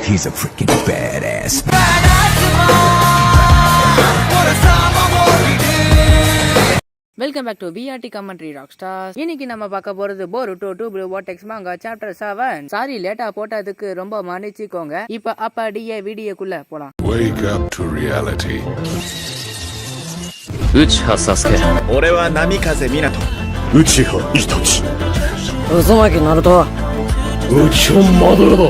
He's a freaking badass. Welcome back to P R T commentary rock stars. இன்னைக்கு நம்ம பார்க்க போறது Boruto 2 blue vortex manga chapter 7. Sorry லேட்டா போட்டதுக்கு ரொம்ப மன்னிச்சுக்கோங்க. இப்ப அப்படியே வீடியோக்குள்ள போலாம். Wake up to reality. Uchiha Sasuke. 俺は波風湊。内葉イタチ。渦巻ナルト。内葉マドラだ。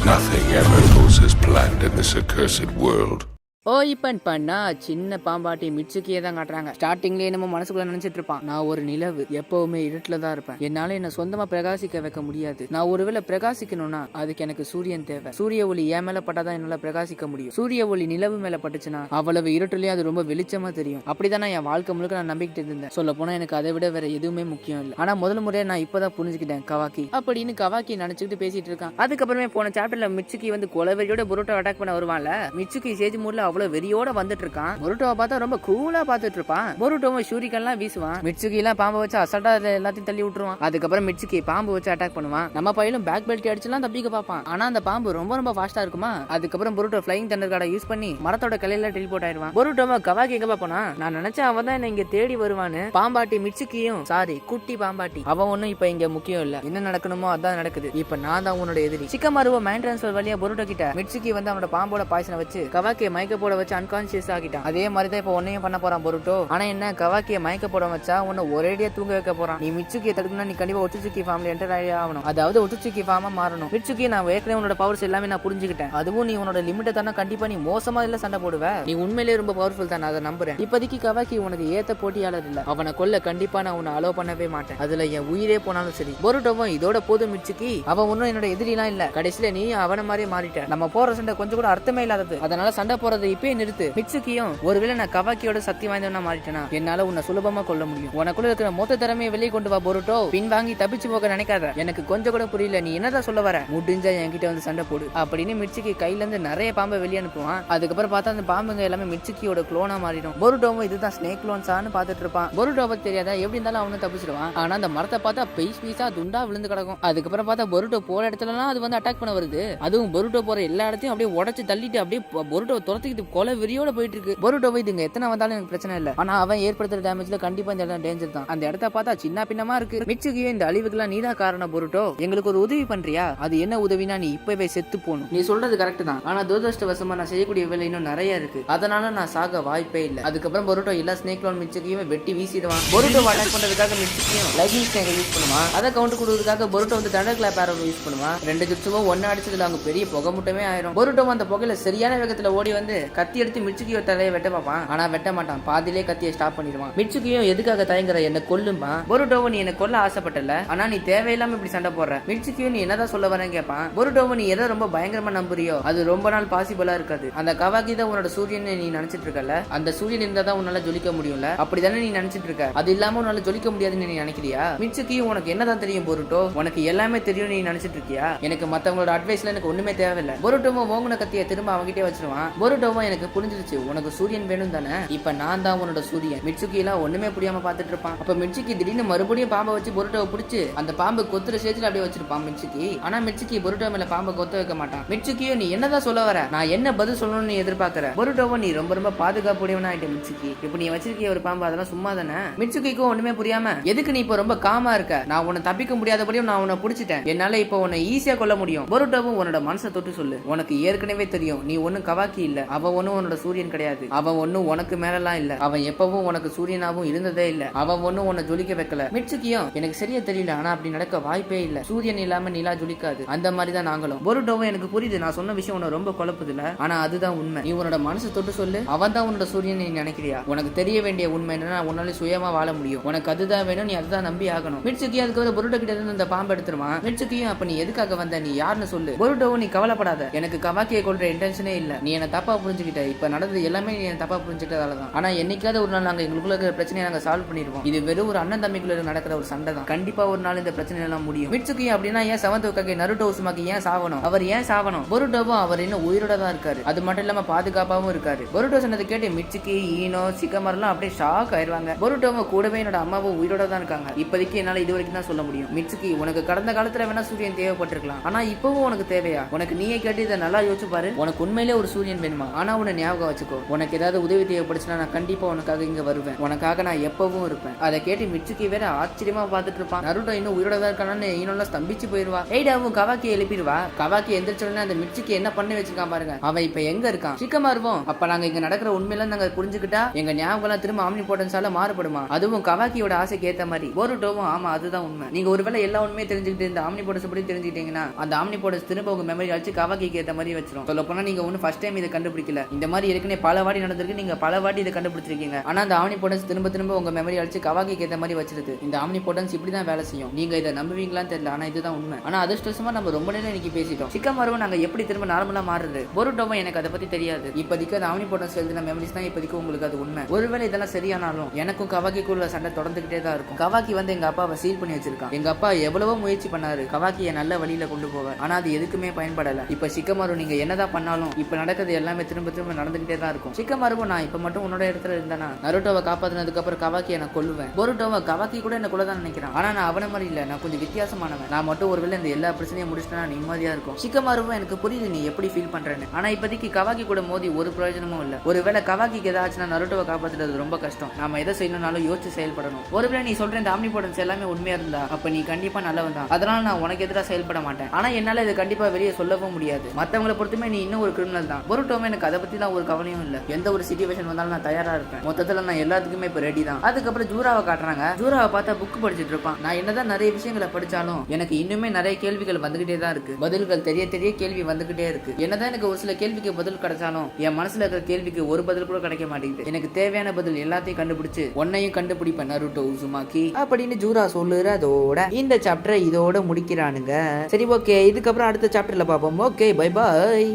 Nothing ever goes as planned in this accursed world. Open பண்ணா சின்ன பாம்பாட்டி மிட்சுக்கியே தான் காட்டுறாங்க. ஸ்டார்டிங்லேயே நம்ம மனசுக்குள்ள நினைச்சிட்டு இருப்பான், நான் ஒரு நிலவு, எப்பவுமே இருட்டுல தான் இருப்பேன், என்னால என்ன சொந்தமா பிரகாசிக்க வைக்க முடியாது, நான் ஒருவேளை பிரகாசிக்கணும்னா அதுக்கு எனக்கு சூரியன் தேவை, சூரிய ஒளி என் மேல பட்டாதான் என்னால பிரகாசிக்க முடியும், சூரிய ஒளி நிலவு மேல பட்டுச்சுன்னா அவ்வளவு இருட்டுலயும் அது ரொம்ப வெளிச்சமா தெரியும். அப்படிதான் என் வாழ்க்கை முழுக்க நான் நம்பிக்கிட்டு இருந்தேன். சொல்ல போனா எனக்கு அதை விட வேற எதுவுமே முக்கியம் இல்லை. ஆனா முதல் முறையா நான் இப்பதான் புரிஞ்சுக்கிட்டேன் கவாக்கி அப்படின்னு கவாக்கி நினைச்சுக்கிட்டு பேசிட்டு இருக்கான். அதுக்கப்புறமே போன சாப்டர்ல மிட்சுக்கி வந்து கொலவெறியோட புரோட்டோ அட்டாக் பண்ண வருவான்ல, மிட்சுக்கி சேஜ் மூட்ல அவ்வளவு வெறியோட வந்துட்டு இருக்கான். பொருட்டோவை பார்த்தா ரொம்ப கூலா பாத்துட்டு இருப்பான். பொருட்டோவை ஷூரிகன் எல்லாம் வீசுவான். மிட்சுகி எல்லாம் பாம்பை வச்சு அசல்ட்டா எல்லாத்தையும் தள்ளி விட்டுருவான். அதுக்கப்புறம் மிட்சுகி பாம்பு வச்சு அட்டாக் பண்ணுவான். நம்ம பையலும் பேக் பெல்ட் அடிச்சுலாம் தப்பிக்க பார்ப்பான். ஆனா அந்த பாம்பு ரொம்ப ரொம்ப ஃபாஸ்டா இருக்குமா. அதுக்கப்புறம் பொருட்டோ ஃபிளைங் தண்டர் கார்டை யூஸ் பண்ணி மரத்தோட கிளையில டெலிபோர்ட் ஆயிடுவான். பொருட்டோவை கவாக்கி எங்க பாப்பானா, நான் நினைச்சேன் அவன் தான் என்ன இங்க தேடி வருவான்னு. பாம்பாட்டி மிட்சுக்கியும் சாரி குட்டி பாம்பாட்டி அவன் ஒன்னும் இப்ப இங்க முக்கியம் இல்ல, என்ன நடக்கணுமோ அதான் நடக்குது. இப்ப நான் தான் உன்னோட எதிரி. சிக்கமாருவ மைண்ட் ட்ரான்ஸ்ஃபர் வழியா பொருட்டோ கிட்ட மிட்சுக்கி வந்து அவனோட பாம்போட பாய்சனை வச்சு கவாக்கியை மயக்க போட வச்சு அன்கான்சியஸ் ஆகிட்டான். அதே மாதிரிதான் இப்ப உன்னையும் பண்ண போறான் பொருட்டோ. ஆனா என்ன, கவாக்கிய மயக்க போட வச்சா உன்னை ஒரேடியா தூங்க வைக்க போறான். நீ மிட்சுக்கியை தடுக்கணும்னா நீ கண்டிப்பா ஒட்டுச்சுக்கி ஃபார்ம்ல என்டர் ஆகணும், அதாவது ஒட்டுச்சுக்கி ஃபார்மா மாறணும். மிட்சுக்கி நான் ஏற்கனவே உன்னோட பவர்ஸ் எல்லாமே நான் புரிஞ்சுக்கிட்டேன். அதுவும் நீ உன்னோட லிமிட்டை தானே கண்டிப்பா நீ மோசமா இல்ல சண்டை போடுவ, நீ உண்மையிலேயே ரொம்ப பவர்ஃபுல் தான், அதை நம்புறேன். இப்போதைக்கு கவாக்கி உனக்கு ஏத்த போட்டியாளர் இல்ல, அவனை கொல்ல கண்டிப்பா நான் உன்னை அலோ பண்ணவே மாட்டேன், அதுல என் உயிரே போனாலும் சரி. பொருட்டோவும் இதோட போதும் மிட்சுக்கி, அவன் ஒன்னும் என்னோட எதிரிலாம் இல்ல, கடைசியில நீ அவன மாதிரியே மாறிட்ட, நம்ம போற சண்டை கொஞ்சம் கூட அர்த்தமே இல்லாதது, அதனால சண்டை போறதை இப்பயே நிறுத்து. மிட்சுக்கியும் ஒருவேளை நான் கவாக்கியோட சக்தி வாய்ந்தவனா மாறிட்டேனா என்னால உன்னை சுலபமா கொல்ல முடியும், உனக்குள்ள இருக்கிற மொத்த திறமையை வெளியே கொண்டு வா பொருட்டோ, பின் வாங்கி தப்பிச்சு போக நினைக்காத, எனக்கு கொஞ்சம் கூட புரியல நீ என்னதான் சொல்ல வர, முடிஞ்சா என்கிட்ட வந்து சண்டை போடு அப்படின்னு மிட்சுக்கி கையில இருந்து நிறைய பாம்பை வெளியே அனுப்புவான். அதுக்கப்புறம் பார்த்தா அந்த பாம்புங்க எல்லாமே மிட்சுக்கியோட குளோனா மாறிடும். பொருட்டோவும் இதுதான் ஸ்னேக் குளோன்ஸான்னு பாத்துட்டு இருப்பான். பொருட்டோவை தெரியாதா எப்படி இருந்தாலும் அவனு தப்பிச்சிருவான். ஆனா அந்த மரத்தை பார்த்தா பீஸ் பீஸா துண்டா விழுந்து கிடக்கும். அதுக்கப்புறம் பார்த்தா பொருட்டோ போற இடத்துலலாம் அது வந்து அட்டாக் பண்ண வருது. அதுவும் பொருட்டோ போற எல்லா இடத்தையும் அப்படியே உடச்சு தள்ளிட்டு அப்படியே பொருட்டோ துரத்திக்கிட்டு கொலை வெறியோட போயிட்டு இருக்கு. பொருட்டோவை இதுங்க எத்தனை வந்தாலும் எனக்கு பிரச்சனை இல்ல, ஆனா அவன் ஏற்படுத்துற டேமேஜ்ல கண்டிப்பா இந்த இடம் டேஞ்சர் தான். அந்த இடத்த பார்த்தா சின்ன பின்னமா இருக்கு. மிட்சுகியும் இந்த அழிவுக்குலாம் நீதான் காரணம் பொருட்டோ, எங்களுக்கு ஒரு உதவி பண்றியா, அது என்ன உதவினா நீ இப்பவே செத்து போகணும். நீ சொல்றது கரெக்ட் தான், ஆனா துரதிருஷ்டவசமா நான் செய்யக்கூடிய வேலை இன்னும் நிறைய இருக்கு, அதனால நான் சாக வாய்ப்பே இல்ல. அதுக்கப்புறம் பொருட்டோ எல்லா ஸ்னேக் லோன் மிட்சுகியும் வெட்டி வீசிடுவான். பொருட்டோ அட்டாக் பண்றதுக்காக மிட்சுகியும் லைட்னிங் ஸ்னேக் யூஸ் பண்ணுவான். அதை கவுண்டர் கொடுக்கிறதுக்காக பொருட்டோ வந்து தண்டர் கிளாப் ஆரோ யூஸ் பண்ணுவான். ரெண்டு ஜுட்சுவும் ஒன்னு அடிச்சதுல அவங்க பெரிய புகை முட்டமே ஆயிரும். பொருட்டோ அந்த புகையில சரியான வேகத்துல ஓடி வந்து கத்தி எடுத்து மிட்சுகியோ தலையை வெட்ட பார்ப்பான். ஆனா வெட்ட மாட்டான், பாதியிலே கத்தியை ஸ்டாப் பண்ணிடுவான். மிட்சுகியும் எதுக்காக தயங்குற, என்ன கொல்லும்பா. பொருட்டோவை நீ என்ன கொல்ல ஆசைப்பட்டல, ஆனா நீ தேவையில்லாம இப்படி சண்டை போடுற. மிட்சுகியும் நீ என்னதான் சொல்ல வரேன்னு கேட்பான். பொருட்டோவை நீ எதை ரொம்ப பயங்கரமா நம்புறியோ அது ரொம்ப நாள் பாசிபிளா இருக்காது. அந்த கவாக்கி தான் உன்னோட சூரியன் நீ நினைச்சிட்டு இருக்கல, அந்த சூரியன் இருந்தா தான் உன்னால ஜொலிக்க முடியும்ல, அப்படிதானே நீ நினைச்சிட்டு இருக்க, அது இல்லாம உன்னால ஜொலிக்க முடியாதுன்னு நீ நினைக்கிறியா. மிட்சுகியும் உனக்கு என்னதான் தெரியும் பொருட்டோ, உனக்கு எல்லாமே தெரியும் நீ நினைச்சிட்டு இருக்கியா, எனக்கு மத்தவங்களோட அட்வைஸ்ல எனக்கு ஒண்ணுமே தேவையில்லை. பொருட்டோவும் ஓங்குன கத்தியை திரும்ப அவங்கிட்டே வச்சிருவான். பொருட்டோவும் எனக்கு புரிஞ்சிருச்சு, உனக்கு சூரியன் வேணும் தானே, இப்ப நான் தான் உன்னோட சூரியன். மிட்சுகி எல்லாம் ஒண்ணுமே புரியாம பாத்துட்டு இருப்பான். அப்ப மிட்சுகி திடீர்னு மறுபடியும் பாம்பை வச்சு பொருட்டோவை பிடிச்சு அந்த பாம்பு கொத்துற ஸ்டேஜ்ல அப்படியே வச்சிருப்பான் மிட்சுகி. ஆனா மிட்சுகி பொருட்டோ மேல பாம்பை கொத்த வைக்க மாட்டான். மிட்சுகியோ நீ என்னதான் சொல்ல வர, நான் என்ன பதில் சொல்லணும்னு நீ எதிர்பார்க்கற, பொருட்டோவை நீ ரொம்ப ரொம்ப பாதுகாப்புடையவனா ஆயிட்ட மிட்சுகி, இப்ப நீ வச்சிருக்கிய ஒரு பாம்பு அதெல்லாம் சும்மா தானே. மிட்சுகிக்கும் ஒண்ணுமே புரியாம எதுக்கு நீ இப்ப ரொம்ப காமா இருக்க, நான் உன்னை தப்பிக்க முடியாதபடியும் நான் உன்னை பிடிச்சிட்டேன், என்னால இப்ப உன்னை ஈஸியா கொல்ல முடியும். பொருட்டோவும் உன்னோட மனசை தொட்டு சொல்லு, உனக்கு ஏற்கனவே தெரியும் நீ ஒன்னும் கவாக்கி இல்ல, அவன் ஒன்னும் உன்னோட சூரியன் கிடையாது, அவன் ஒன்னும் உனக்கு மேலலாம் இல்ல, அவன் எப்பவும் உனக்கு சூரியனாவும் இருந்ததே இல்ல, அவன் ஒன்னும் உன்னை ஜொலிக்க வைக்கல. மிட்சுகியும் எனக்கு சரியா தெரியல, ஆனா அப்படி நடக்க வாய்ப்பே இல்ல, சூரியன் இல்லாம நிலா ஜொலிக்காது, அந்த மாதிரி தான் நாங்களும். பொருட்டோவும் எனக்கு புரியுது, நான் சொன்ன விஷயம் உன்னை ரொம்ப குழப்புது இல்ல, ஆனா அதுதான் உண்மை, நீ உன்னோட மனசு தொட்டு சொல்லு, அவன் தான் உன்னோட சூரியன் நீ நினைக்கிறியா, உனக்கு தெரிய வேண்டிய உண்மை என்னன்னா உன்னால சுயமா வாழ முடியும், உனக்கு அதுதான் வேணும், நீ அதுதான் நம்பி ஆகணும். மிட்சுகி அதுக்கு பொருட்டோ கிட்ட இருந்து இந்த பாம்பு எடுத்துருவான். மிட்சுகியும் அப்ப நீ எதுக்காக வந்த, நீ யாருன்னு சொல்லு. பொருட்டோவும் நீ கவலைப்படாத, எனக்கு கவாக்கியை கொள்ற இன்டென்ஷனே இல்ல, நீ என்ன தப்பா புரிஞ்சு புரிஞ்சுக்கிட்ட. இப்ப நடந்தது எல்லாமே நீ தப்பா புரிஞ்சுக்கிட்டதால தான். ஆனா என்னைக்காவது ஒரு நாள் நாங்க எங்களுக்குள்ள இருக்கிற பிரச்சனையை நாங்க சால்வ் பண்ணிடுவோம். இது வெறும் ஒரு அண்ணன் தம்பிக்குள்ள நடக்கிற ஒரு சண்டை தான். கண்டிப்பா ஒரு நாள் இந்த பிரச்சனை எல்லாம் முடியும். மிட்சுகி அப்படின்னா ஏன் செவன்த் ஹோக்காகே நருட்டோ உசுமாக்கி ஏன் சாவணும்? அவர் ஏன் சாவணும்? பொருட்டோவும் அவர் இன்னும் உயிரோட தான் இருக்காரு. அது மட்டும் இல்லாம பாதுகாப்பாவும் இருக்காரு. பொருட்டோ சொன்னதை கேட்டு மிட்சுகி, ஈனோ, சிக்கமரெல்லாம் அப்படியே ஷாக் ஆயிருவாங்க. பொருட்டோவும் கூடவே என்னோட அம்மாவும் உயிரோட தான் இருக்காங்க. இப்போதைக்கு என்னால இது வரைக்கும் தான் சொல்ல முடியும். மிட்சுகி, உனக்கு கடந்த காலத்துல வேணா சூரியன் தேவைப்பட்டிருக்கலாம். ஆனா இப்பவும் உனக்கு தேவையா? உனக்கு நீயே கேட்டு இதை நல்லா யோசிச்சு பாரு. உனக்கு உண்மையிலே ஒரு சூரியன் வேணுமா? ஆனா உன்னை ஞாபகம் வச்சுக்கோ, உனக்கு ஏதாவது உதவி தேவைப்படுச்சுன்னா நான் கண்டிப்பா உனக்காக இங்க வருவேன். உனக்காக நான் எப்பவும் இருப்பேன். அதை கேட்டு மிட்சுகி வேற ஆச்சரியமா பார்த்துட்டு இருப்பான். நருட்டோ இன்னும் உயிரோட தான் இருக்கானு ஈனோலாம் ஸ்தம்பிச்சு போயிருவா. எய்டாவும் கவாக்கி எழுப்பிடுவா. கவாக்கி எந்திரிச்சோடனே அந்த மிட்சுகி என்ன பண்ணி வச்சிருக்கான் பாருங்க. அவன் இப்ப எங்க இருக்கான்? சிக்கமா இருப்போம். அப்ப நாங்க இங்க நடக்கிற உண்மையில நாங்க புரிஞ்சுக்கிட்டா எங்க ஞாபகம் எல்லாம் திரும்ப ஆம்னி போட்டன்ஸால மாறுபடுமா? அதுவும் கவாக்கியோட ஆசைக்கு ஏத்த மாதிரி. பொருட்டோவும் ஆமா அதுதான் உண்மை. நீங்க ஒருவேளை எல்லா உண்மையும் தெரிஞ்சுக்கிட்டு இந்த ஆம்னி போட்டன்ஸ் படி தெரிஞ்சுக்கிட்டீங்கன்னா அந்த ஆம்னி போட்டன்ஸ் திரும்ப உங்க மெமரி அடிச்சு கவாக்கிக்கு ஏத்த மாதிரி வச்சிரும். சொல்ல போனா நீங்க ஒன்னும் ஃபர்ஸ்ட் டைம் இதை கண்டுபிடிக்கல. இந்த மாதிரி ஏற்கனவே பல வாட்டி நடந்திருக்கு. நீங்க பல வாட்டி இதை கண்டுபிடிச்சிருக்கீங்க. ஆனா அந்த ஆம்னி போட்டன்ஸ் திரும்ப திரும்ப உங்க மெமரி அடிச்சு கவாக்கிக்கு ஏத்த மாதிரி வச்சிருக்கு. இந்த ஆம்னி போட்டன்ஸ் இப்படிதான் வேலை செய்யும். நீங்க இதை நம்புவீங்களான்னு தெரியல. ஆனா இதுதான் உண்மை. ஆனா அதிர்ஷ்டமா நம்ம ரொம்ப நேரம் இன்னைக்கு பேசிட்டோம். சிக்கமாருவும் நாங்க எப்படி திரும்ப நார்மலா மாறுது? பொருட்டோவும் எனக்கு அதை பத்தி தெரியாது. இப்போதைக்கு அந்த ஆம்னி போட்டன்ஸ் எழுதின மெமரிஸ் தான் இப்போதைக்கு உங்களுக்கு அது உண்மை. ஒருவேளை இதெல்லாம் சரியானாலும் எனக்கும் கவாக்கிக்குள்ள சண்டை தொடர்ந்துகிட்டே தான் இருக்கும். கவாக்கி வந்து எங்க அப்பாவை சீல் பண்ணி வச்சிருக்கான். எங்க அப்பா எவ்வளவோ முயற்சி பண்ணாரு கவாக்கியை நல்ல வழியில கொண்டு போவார். ஆனா அது எதுக்குமே பயன்படல. இப்ப சிக்கமாரு நீங்க என்னதான் பண்ணாலும் இப்ப நடக்கிறது எல்லாமே திரும்ப திரும்ப நடந்துகிட்டே தான் இருக்கும். சிக்கமாருவும் நான் இப்ப மட்டும் உன்னோட இடத்துல இருந்தேன்னா நருட்டோவை காப்பாத்தினதுக்கு அப்புறம் கவாக்கியை நான் கொல்லுவேன். பொருட்டோவை கவாக்கி கூட என்ன கொள்ளதான் நினைக்கிறான். ஆனா நான் அவன மாதிரி இல்ல. நான் கொஞ்சம் வித்தியாசமானவன். நான் மட்டும் ஒருவேளை இந்த எல்லா பிரச்சனையும் முடிச்சுட்டா நிம்மதியா இருக்கும். சிக்கமாருவும் எனக்கு புரியுது நீ எப்படி ஃபீல் பண்றேன்னு. ஆனா இப்போதைக்கு கவாக்கி கூட மோதி ஒரு பிரயோஜனமும் இல்ல. ஒருவேளை கவாக்கிக்கு ஏதாச்சுன்னா நருட்டோவை காப்பாத்துறது ரொம்ப கஷ்டம். நாம எதை செய்யணும்னாலும் யோசிச்சு செயல்படணும். ஒருவேளை நீ சொல்ற இந்த ஆம்னி போட்டன்ஸ் எல்லாமே உண்மையா இருந்தா அப்ப நீ கண்டிப்பா நல்லவன் தான். அதனால நான் உனக்கு எதிராக செயல்பட மாட்டேன். ஆனா என்னால இதை கண்டிப்பா வெளியே சொல்லவும் முடியாது. மத்தவங்களை பொறுத்துமே நீ இன்னும் ஒரு கிரிமினல் தான். பொருட்டோமே எனக்கு அதை பத்தி தான் ஒரு கவலையும் இல்ல. எந்த ஒரு சிச்சுவேஷன் வந்தாலும் நான் தயாரா இருப்பேன். மொத்தத்துல நான் எல்லாத்துக்குமே இப்ப ரெடி தான். அதுக்கப்புறம் ஜூராவை காட்டுறாங்க. ஜூராவை பார்த்தா புக் படிச்சுட்டு இருப்பான். நான் என்னதான் நிறைய விஷயங்களை படிச்சாலும் எனக்கு இன்னுமே நிறைய கேள்விகள் வந்துகிட்டே தான் இருக்கு. பதில்கள் தெரிய தெரிய கேள்வி வந்துகிட்டே இருக்கு. என்னதான் எனக்கு ஒரு சில கேள்விக்கு பதில் கிடைச்சாலும் என் மனசுல இருக்கிற கேள்விக்கு ஒரு பதில் கூட கிடைக்க மாட்டேங்குது. எனக்கு தேவையான பதில் எல்லாத்தையும் கண்டுபிடிச்சு உன்னையும் கண்டுபிடிப்பேன் நருட்டோ உசுமாக்கி அப்படின்னு ஜூரா சொல்லுறதோட இந்த சாப்டரை இதோட முடிக்கிறானுங்க. சரி ஓகே, இதுக்கப்புறம் அடுத்த சாப்டர்ல பார்ப்போம். Okay, bye bye.